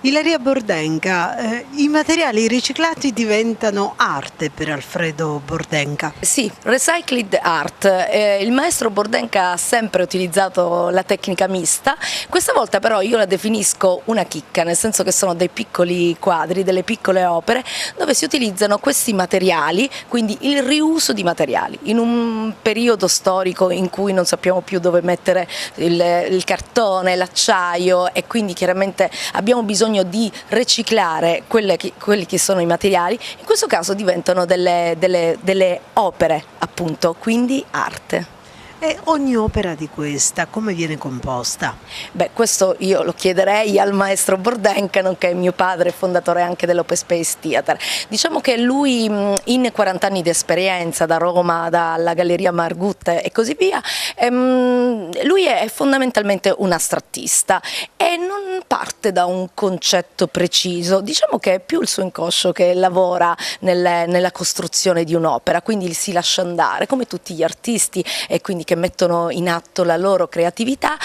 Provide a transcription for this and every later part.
Ilaria Bordenca, i materiali riciclati diventano arte per Alfredo Bordenca. Sì, recycled art. Il maestro Bordenca ha sempre utilizzato la tecnica mista, questa volta però io la definisco una chicca, nel senso che sono dei piccoli quadri, delle piccole opere dove si utilizzano questi materiali, quindi il riuso di materiali. In un periodo storico in cui non sappiamo più dove mettere il cartone, l'acciaio e quindi chiaramente abbiamo bisogno di riciclare quelli che sono i materiali, in questo caso diventano delle opere, appunto, quindi arte. E ogni opera di questa come viene composta? Beh, questo io lo chiederei al maestro Bordenca, nonché mio padre, fondatore anche dell'Open Space Theater. Diciamo che lui in 40 anni di esperienza da Roma, dalla Galleria Margut e così via, lui è fondamentalmente un astrattista e non parte da un concetto preciso, diciamo che è più il suo inconscio che lavora nella costruzione di un'opera, quindi si lascia andare come tutti gli artisti e quindi che mettono in atto la loro creatività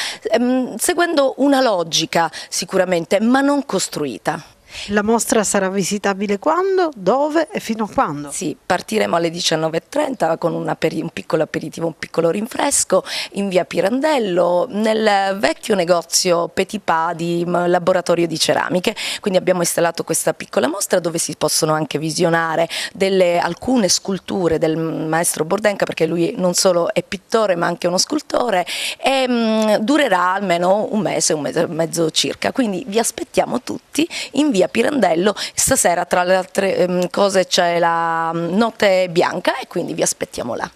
seguendo una logica sicuramente, ma non costruita. La mostra sarà visitabile quando, dove e fino a quando? Sì, partiremo alle 19:30 con un piccolo aperitivo, un piccolo rinfresco in via Pirandello, nel vecchio negozio Petit Pas di laboratorio di ceramiche. Quindi abbiamo installato questa piccola mostra dove si possono anche visionare alcune sculture del maestro Bordenca, perché lui non solo è pittore ma anche uno scultore, e durerà almeno un mese e mezzo circa. Quindi vi aspettiamo tutti in via Pirandello. Stasera tra le altre cose c'è la notte bianca e quindi vi aspettiamo là.